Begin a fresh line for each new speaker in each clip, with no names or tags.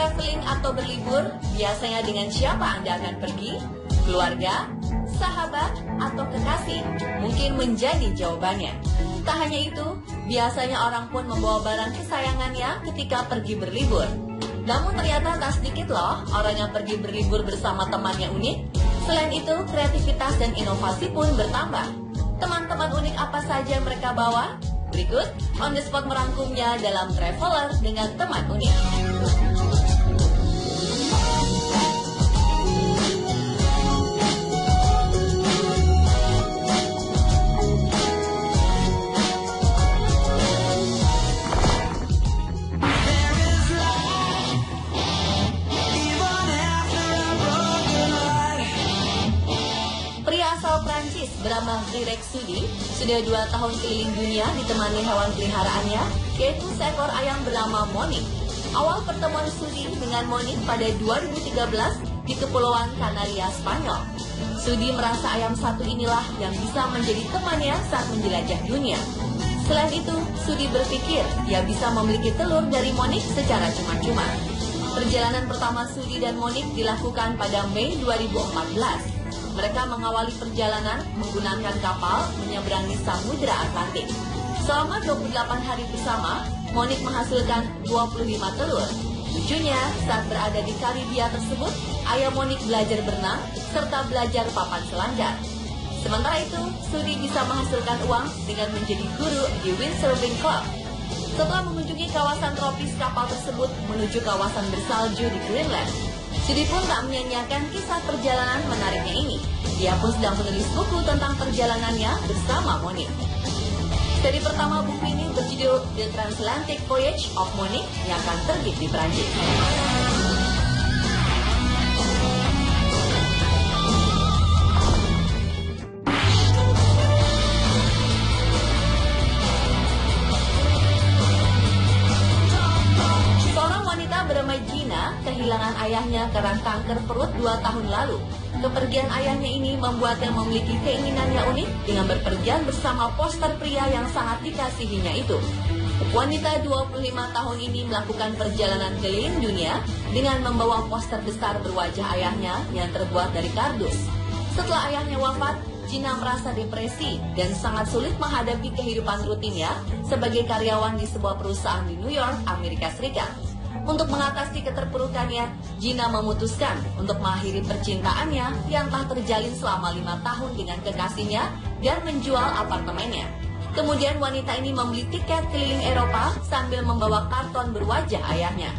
traveling atau berlibur, biasanya dengan siapa Anda akan pergi? Keluarga, sahabat, atau kekasih? Mungkin menjadi jawabannya. Tak hanya itu, biasanya orang pun membawa barang kesayangannya ketika pergi berlibur. Namun ternyata tak sedikit loh orang yang pergi berlibur bersama temannya unik. Selain itu, kreativitas dan inovasi pun bertambah. Teman-teman unik apa saja yang mereka bawa? Berikut On The Spot merangkumnya dalam Traveler dengan Teman Unik. Bernama Greg Sudi sudah 2 tahun keliling dunia ditemani hewan peliharaannya, yaitu seekor ayam bernama Monique. Awal pertemuan Sudi dengan Monique pada 2013 di Kepulauan Kanaria, Spanyol. Sudi merasa ayam satu inilah yang bisa menjadi temannya saat menjelajah dunia. Selain itu, Sudi berpikir ia bisa memiliki telur dari Monique secara cuma-cuma. Perjalanan pertama Sudi dan Monique dilakukan pada Mei 2014. Mereka mengawali perjalanan menggunakan kapal menyeberangi Samudra Atlantik. Selama 28 hari bersama, Monique menghasilkan 25 telur. Lucunya, saat berada di Karibia tersebut, ayah Monique belajar berenang serta belajar papan selancar. Sementara itu, Sudi bisa menghasilkan uang dengan menjadi guru di Windsurfing Club. Setelah mengunjungi kawasan tropis, kapal tersebut menuju kawasan bersalju di Greenland. Sudi pun tak menyanyiakan kisah perjalanan menariknya ini. Dia pun sedang menulis buku tentang perjalanannya bersama Monique. Seri pertama buku ini berjudul The Transatlantic Voyage of Monique yang akan terbit di Perancis. Bernama Gina kehilangan ayahnya karena kanker perut 2 tahun lalu. Kepergian ayahnya ini membuatnya memiliki keinginan yang unik dengan berpergian bersama poster pria yang sangat dikasihinya itu. Wanita 25 tahun ini melakukan perjalanan keliling dunia dengan membawa poster besar berwajah ayahnya yang terbuat dari kardus. Setelah ayahnya wafat, Gina merasa depresi dan sangat sulit menghadapi kehidupan rutinnya sebagai karyawan di sebuah perusahaan di New York, Amerika Serikat. Untuk mengatasi keterpurukannya, Gina memutuskan untuk mengakhiri percintaannya yang telah terjalin selama 5 tahun dengan kekasihnya dan menjual apartemennya. Kemudian wanita ini membeli tiket keliling Eropa sambil membawa karton berwajah ayahnya.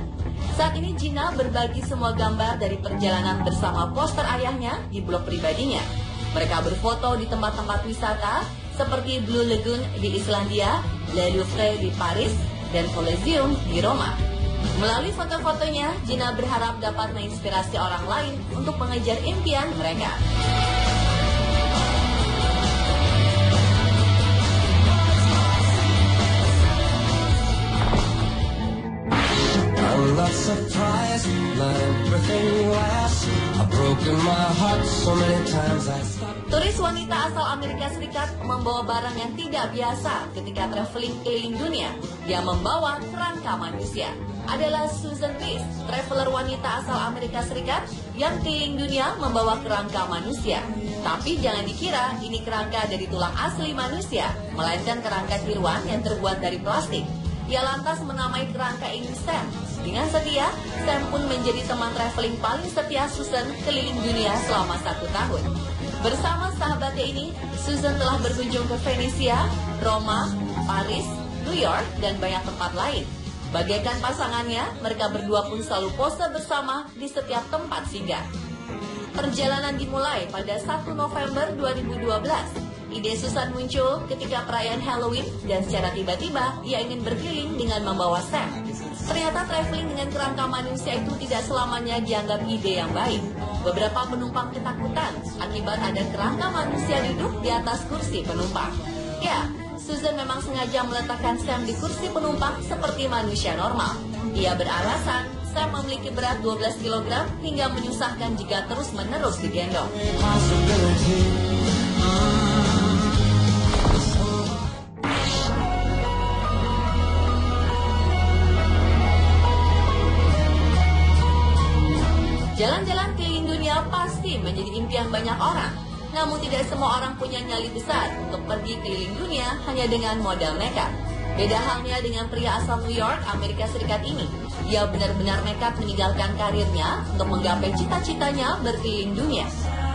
Saat ini Gina berbagi semua gambar dari perjalanan bersama poster ayahnya di blog pribadinya. Mereka berfoto di tempat-tempat wisata seperti Blue Lagoon di Islandia, Le Louvre di Paris, dan Colosseum di Roma. Melalui foto-fotonya, Gina berharap dapat menginspirasi orang lain untuk mengejar impian mereka. Turis wanita asal Amerika Serikat membawa barang yang tidak biasa ketika traveling keliling dunia. Dia membawa kerangka manusia. Adalah Susan Peace, traveler wanita asal Amerika Serikat yang keliling dunia membawa kerangka manusia. Tapi jangan dikira ini kerangka dari tulang asli manusia, melainkan kerangka tiruan yang terbuat dari plastik. Ia lantas menamai kerangka ini Sam. Dengan setia, Sam pun menjadi teman traveling paling setia Susan keliling dunia selama 1 tahun. Bersama sahabatnya ini, Susan telah berkunjung ke Venesia, Roma, Paris, New York, dan banyak tempat lain. Bagaikan pasangannya, mereka berdua pun selalu pose bersama di setiap tempat singgah. Perjalanan dimulai pada 1 November 2012. Ide Susan muncul ketika perayaan Halloween dan secara tiba-tiba ia ingin berkeliling dengan membawa Sam. Ternyata traveling dengan kerangka manusia itu tidak selamanya dianggap ide yang baik. Beberapa penumpang ketakutan akibat ada kerangka manusia duduk di atas kursi penumpang. Ya, Susan memang sengaja meletakkan Sam di kursi penumpang seperti manusia normal. Ia beralasan Sam memiliki berat 12 kg hingga menyusahkan jika terus-menerus digendong. Jalan-jalan keliling dunia pasti menjadi impian banyak orang. Namun tidak semua orang punya nyali besar untuk pergi keliling dunia hanya dengan modal nekat. Beda halnya dengan pria asal New York, Amerika Serikat ini. Ia benar-benar nekat meninggalkan karirnya untuk menggapai cita-citanya berkeliling dunia.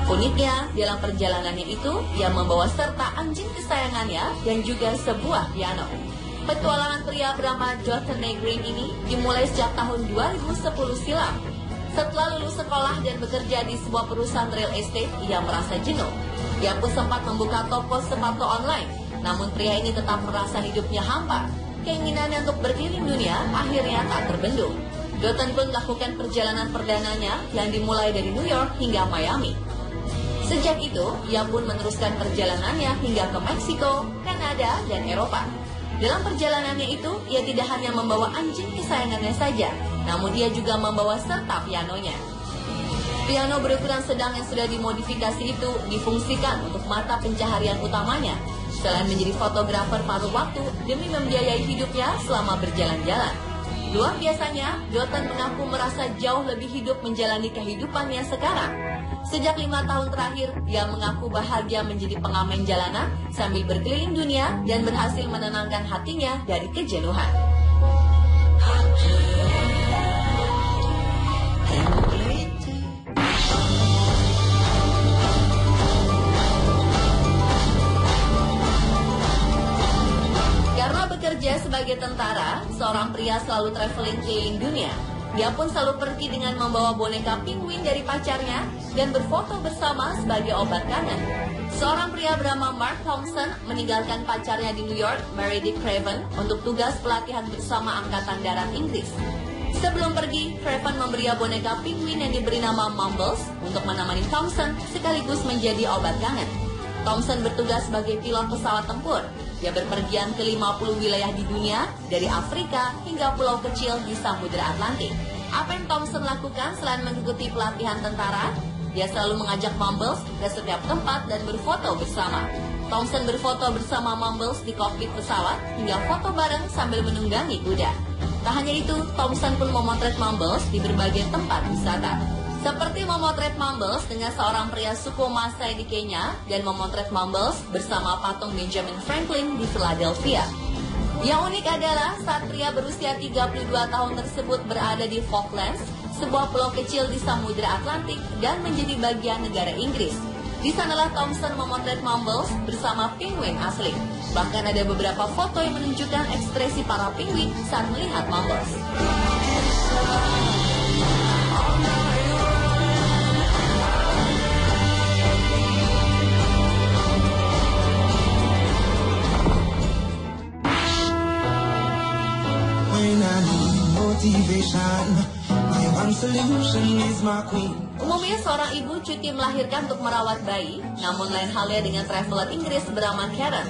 Uniknya, dalam perjalanannya itu, ia membawa serta anjing kesayangannya dan juga sebuah piano. Petualangan pria bernama Dotun Negrin ini dimulai sejak tahun 2010 silam. Setelah lulus sekolah dan bekerja di sebuah perusahaan real estate, ia merasa jenuh. Ia pun sempat membuka toko sepatu online. Namun pria ini tetap merasa hidupnya hampa. Keinginannya untuk berkeliling dunia akhirnya tak terbendung. Dotun pun melakukan perjalanan perdananya yang dimulai dari New York hingga Miami. Sejak itu, ia pun meneruskan perjalanannya hingga ke Meksiko, Kanada, dan Eropa. Dalam perjalanannya itu, ia tidak hanya membawa anjing kesayangannya saja, namun ia juga membawa serta pianonya. Piano berukuran sedang yang sudah dimodifikasi itu difungsikan untuk mata pencaharian utamanya, selain menjadi fotografer paruh waktu demi membiayai hidupnya selama berjalan-jalan. Luar biasanya, Dotun mengaku merasa jauh lebih hidup menjalani kehidupannya sekarang. Sejak 5 tahun terakhir, dia mengaku bahagia menjadi pengamen jalanan sambil berkeliling dunia dan berhasil menenangkan hatinya dari kejenuhan. Karena bekerja sebagai tentara, seorang pria selalu traveling keliling dunia. Dia pun selalu pergi dengan membawa boneka penguin dari pacarnya dan berfoto bersama sebagai obat kangen. Seorang pria bernama Mark Thompson meninggalkan pacarnya di New York, Meredith Craven, untuk tugas pelatihan bersama Angkatan Darat Inggris. Sebelum pergi, Craven memberi boneka penguin yang diberi nama Mumbles untuk menemani Thompson sekaligus menjadi obat kangen. Thompson bertugas sebagai pilot pesawat tempur. Dia berpergian ke 50 wilayah di dunia, dari Afrika hingga pulau kecil di Samudra Atlantik. Apa yang Thompson lakukan selain mengikuti pelatihan tentara? Dia selalu mengajak Mumbles ke setiap tempat dan berfoto bersama. Thompson berfoto bersama Mumbles di kokpit pesawat hingga foto bareng sambil menunggangi kuda. Tak hanya itu, Thompson pun memotret Mumbles di berbagai tempat wisata. Seperti memotret Mumbles dengan seorang pria suku Maasai di Kenya dan memotret Mumbles bersama patung Benjamin Franklin di Philadelphia. Yang unik adalah saat pria berusia 32 tahun tersebut berada di Falklands, sebuah pulau kecil di Samudra Atlantik dan menjadi bagian negara Inggris. Di sanalah Thompson memotret Mumbles bersama penguin asli. Bahkan ada beberapa foto yang menunjukkan ekspresi para penguin saat melihat Mumbles. Umumnya seorang ibu cuti melahirkan untuk merawat bayi, namun lain halnya dengan traveler Inggris bernama Karen.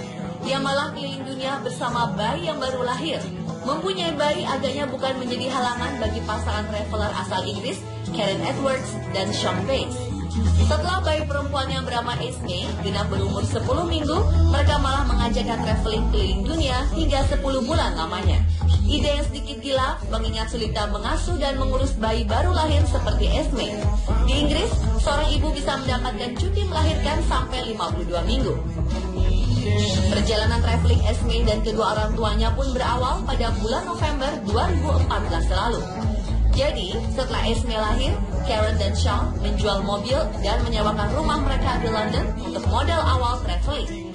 Dia malah keliling dunia bersama bayi yang baru lahir. Mempunyai bayi agaknya bukan menjadi halangan bagi pasangan traveler asal Inggris, Karen Edwards dan Sean Bates. Setelah bayi perempuannya bernama Esme genap berumur 10 minggu, mereka malah mengajakkan traveling keliling dunia hingga 10 bulan lamanya. Ide yang sedikit gila mengingat sulitnya mengasuh dan mengurus bayi baru lahir seperti Esme. Di Inggris, seorang ibu bisa mendapatkan cuti melahirkan sampai 52 minggu. Perjalanan traveling Esme dan kedua orang tuanya pun berawal pada bulan November 2014 lalu. Jadi, setelah Esme lahir, Karen dan Sean menjual mobil dan menyewakan rumah mereka di London untuk modal awal traveling.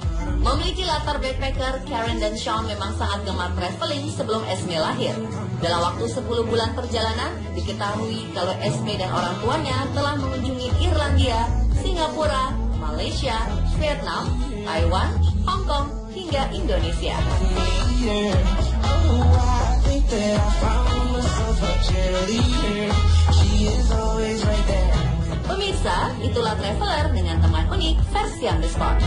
Memiliki latar backpacker, Karen dan Sean memang sangat gemar traveling sebelum Esme lahir. Dalam waktu 10 bulan perjalanan, diketahui kalau Esme dan orang tuanya telah mengunjungi Irlandia, Singapura, Malaysia, Vietnam, Taiwan, Hong Kong, hingga Indonesia. Pemirsa, itulah Traveler dengan teman unik versi Underspot.